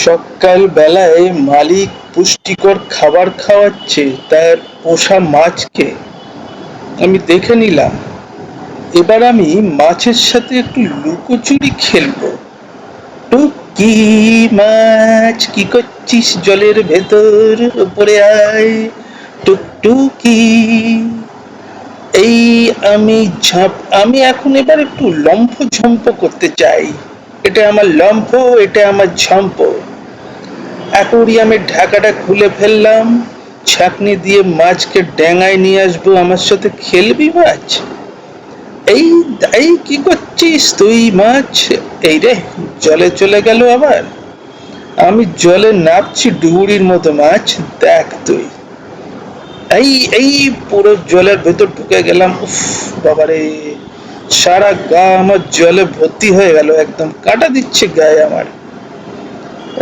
সকাল বেলায় মালিক পুষ্টিকর খাবার খাওয়াচ্ছে তার পোষা মাছকে। আমি দেখে নিলাম, এবার আমি মাছের সাথে একটু লুকোচুরি খেলবো। টুকি মাছ, কি করছিস জলের ভেতর? উপরে আয় টুকটুকি। এই আমি ঝাঁপ আমি এখন এবার একটু লম্ফ ঝম্প করতে চাই। এটা আমার লম্ফ, এটা আমার ঝম্প। অ্যাকোরিয়ামের ঢাকাটা খুলে ফেললাম, ছাঁকনি দিয়ে মাছকে ডেঙায় নিয়ে আসবো। আমার সাথে খেলবি মাছ? এই এই কি করছিস তুই মাছ? এই রে, জলে চলে গেল আবার। আমি জলে নামছি ডুবুরির মতো মাছ, দেখ তুই। এই এই পুরো জলের ভেতর ঢুকে গেলাম। উফ বাবারে, সারা গা আমার জলে ভর্তি হয়ে গেল, একদম কাটা দিচ্ছে গায়ে আমার।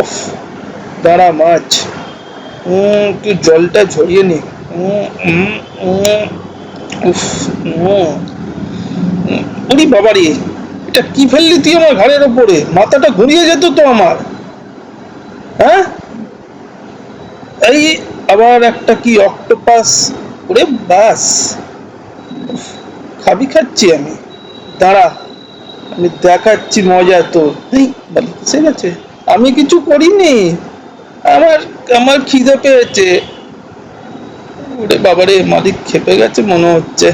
উফ, দাঁড়া মাছ, তুই জলটা ঝরিয়ে নি। উফ, ওরে বাবারে, এটা কি ফেললি তুই আমার ঘাড়ের ওপরে? মাথাটা ঘুরিয়ে যেত তো আমার। হ্যাঁ, এই আবার একটা কি অক্টোপাস। ওরে বাস, খাবি খাচ্ছি আমি, দাঁড়া আমি দেখাচ্ছি মজা তোর। সে গেছে, আমি কিছু করিনি, আমার আমার খিদে পেয়েছে। ওরে বাবারে, মালিক খেপে গেছে মনে হচ্ছে।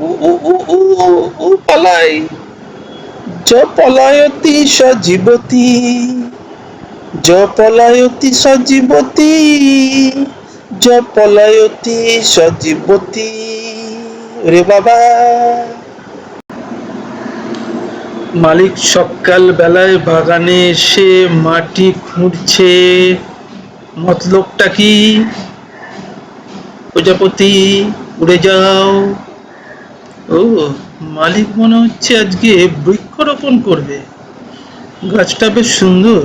উ উ উ উ উ পালাই, জ পলায়তি সজীবতী, জ পলায়তি সজীবতী, জ পলায়তি সজীবতী। ওরে বাবা। মালিক সকাল বেলায় বাগানে এসে মাটি খুঁড়ছে। মতলবটা কি? প্রজাপতি উড়ে যাও। ও, মালিক মনে হচ্ছে আজকে বৃক্ষরোপণ করবে। গাছটা বেশ সুন্দর,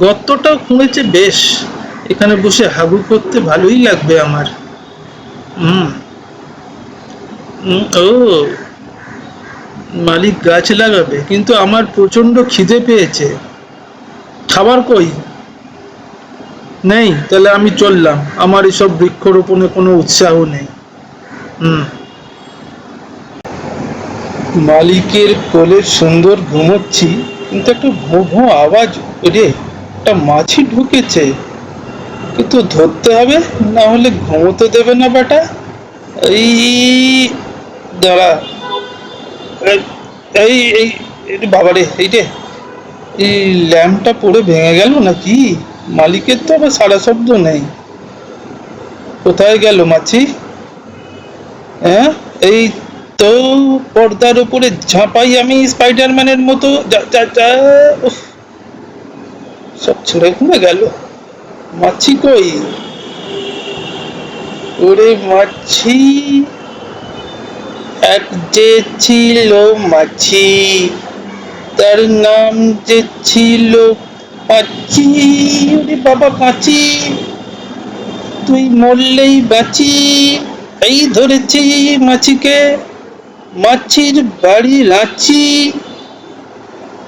গর্তটাও খুঁড়েছে বেশ। এখানে বসে হাগু করতে ভালোই লাগবে আমার। হুম। ও, মালিক গাছ লাগাবে, কিন্তু আমার প্রচন্ড খিদে পেয়েছে। খাবার কই? নেই, তাহলে আমি চললাম, আমার এসব বৃক্ষরোপণে কোনো উৎসাহ নেই। হুম। মালিকের কোলে সুন্দর ঘুমোচ্ছি, কিন্তু একটা ভোঁ ভোঁ আওয়াজ। রে, একটা মাছি ঢুকেছে, কিন্তু ধরতে হবে, না হলে ঘুমোতে দেবে না বেটা। এই দাঁড়া, এই এই এই বাবারে, এই রে, এই ল্যাম্পটা পড়ে ভেঙে গেল নাকি? মালিকের তো আবার সারা শব্দ নেই। কোথায় গেল মাছি? হ্যাঁ, এই তো পর্দার উপরে ঝাঁপাই আমি স্পাইডারম্যানের মতো। যা যা যা, উফ, সব ছেড়ে ঘুরে গেল। মাছি কই? ওরে মাছি, এক যে ছিল মাছি, তার নাম যে ছিল পাঁচি। ওরে বাবা পাঁচি, তুই মরলেই বাঁচি। এই ধরেছি মাছিকে, মাছির বাড়ি রাঁচি,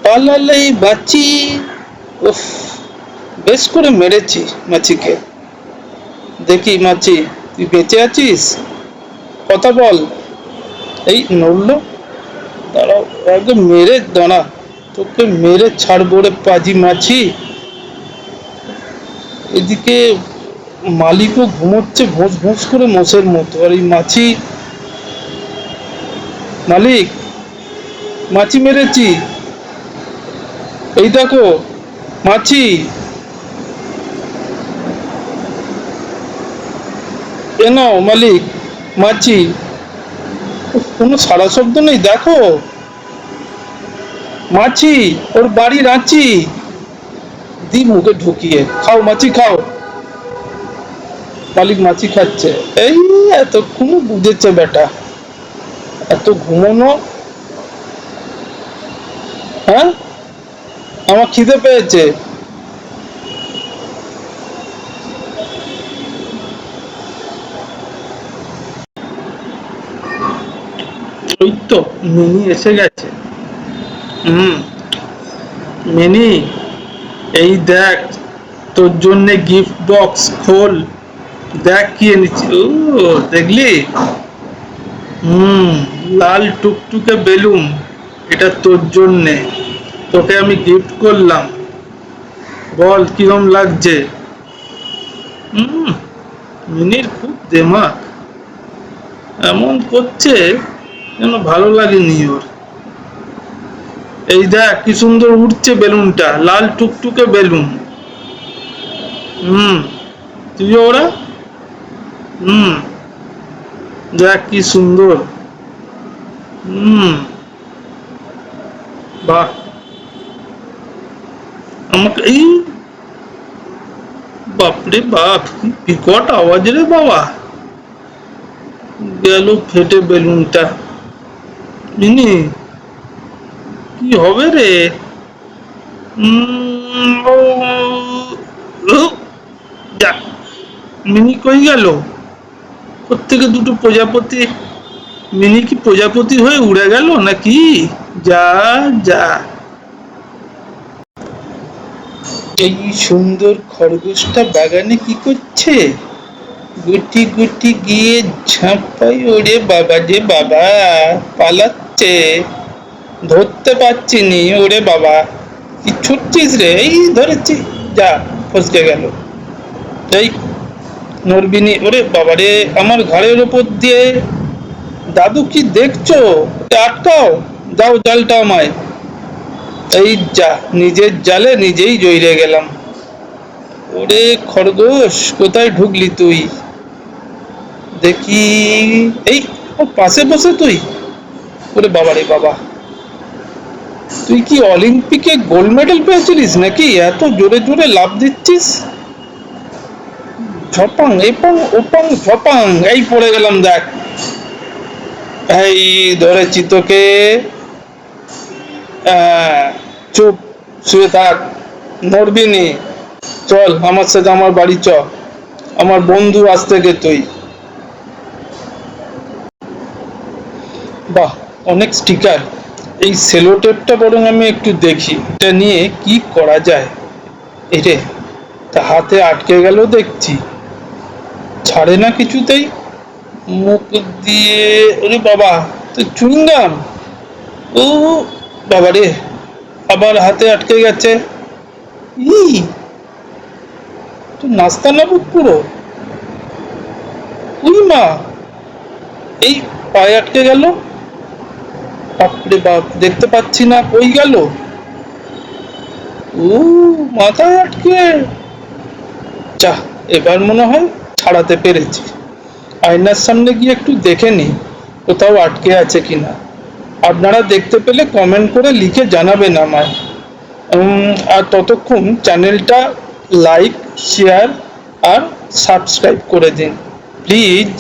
পালালেই বাঁচি। উফ, বেশ করে মেরেছি মাছিকে। দেখি মাছি, তুই বেঁচে আছিস? কথা বল। এই নড়লো, দাঁড়াও, একদম মেরে দাঁড়া, তোকে মেরে ছাড়বো রে পাজি মাছি। এদিকে মালিকও ঘুমোচ্ছে ভোঁস ভোঁস করে মোষের মতো, আর এই মাছি। মালিক, মাছি মেরেছি, এই দেখো মাছি। এ নাও মালিক, মাছি। কোনো সারা শব্দ নেই, দেখো মাছি, ওর বাড়ি রাঁচি। দি মুখে ঢুকিয়ে, খাও মাছি খাও। মালিক মাছি খাচ্ছে। এই এতক্ষণ বুঝেছে বেটা, এত ঘুমোনো। হ্যাঁ, আমার খিদে পেয়েছে। ওই তো মিনি এসে গেছে। হুম, মিনি, এই দেখ, তোর জন্য গিফট বক্স খোল, দেখ কি এনেছি। ও, দেখলি? হুম, লাল টুকটুকে বেলুন, এটা তোর জন্যে, তোকে আমি গিফট করলাম। বল কিরম লাগছে? হুম, মিনির খুব দেমাক, এমন করছে যেন ভালো লাগেনি ওর। এই দেখ কি সুন্দর উঠছে বেলুনটা, লাল টুকটুকে বেলুন। হুম, তুইও ওরা। হুম, দেখ কি সুন্দর। হুম, বাহ। আমাকে এই, বাপরে বাপ, কি বিকট আওয়াজ রে বাবা, গেল ফেটে বেলুনটা। মিনি, কি হবে রে? ও, ও, যা, মিনি কই গেল? কোত্থেকে দুটো প্রজাপতি, মিনি কি প্রজাপতি হয়ে উড়ে গেল নাকি? যা, যা। এই সুন্দর খরগোশটা বাগানে কি করছে? গুটি গুটি গিয়ে ঝাঁপাই, ওরে বাবা যে বাবা, পালাচ্ছে, ধরতে পারছি নি, ওরে বাবা। কি ছুটছিস রে? এই ধরেছি, যা, ফসকে গেল। এই, নড়বিনি, ওরে বাবা রে, আমার ঘাড়ের ওপর দিয়ে। দাদু কি দেখছো? ওকে আটকাও, দাও জালটা আমায়। এই যা, নিজের জালে নিজেই জড়িয়ে গেলাম। ওরে খরগোশ, কোথায় ঢুকলি তুই? দেখি, এই, ওর পাশে বসে তুই। ওরে বাবা রে বাবা, তুই কি অলিম্পিকে গোল্ড মেডেল পেয়েছিলিস নাকি, এত জোরে জোরে লাফ দিচ্ছিস? ঝপাং এপাং ওপাং ঝপাং, এই পড়ে গেলাম দেখ। এই ধরেছি তোকে। চুপ, শুয়ে থাক, নড়বি নি। চল আমার সাথে আমার বাড়ি চ, আমার বন্ধু আজ থেকে তুই। বাহ, অনেক স্টিকার। এই সেলো টেপটা বরং আমি একটু দেখি, এটা নিয়ে কি করা যায়। এরে, তা হাতে আটকে গেল দেখছি, ছাড়ে না কিছুতেই। মুখ দিয়ে, ওরে বাবা, তো চুইংগাম। ও বাবা রে, আবার হাতে আটকে গেছে। ই, তো নাস্তা নাবুদ পুরো। উই মা, এই পায়ে আটকে গেল। বাপরে বাপ, দেখতে পাচ্ছি না, কই গেল? ও, মাথায় আটকে। যা, এবার মনে হয় ছাড়াতে পেরেছি। আয়নার সামনে গিয়ে একটু দেখে নি কোথাও আটকে আছে কিনা। আপনারা দেখতে পেলে কমেন্ট করে লিখে জানাবেন আমায়। আর ততক্ষণ চ্যানেলটা লাইক, শেয়ার আর সাবস্ক্রাইব করে দিন প্লিজ।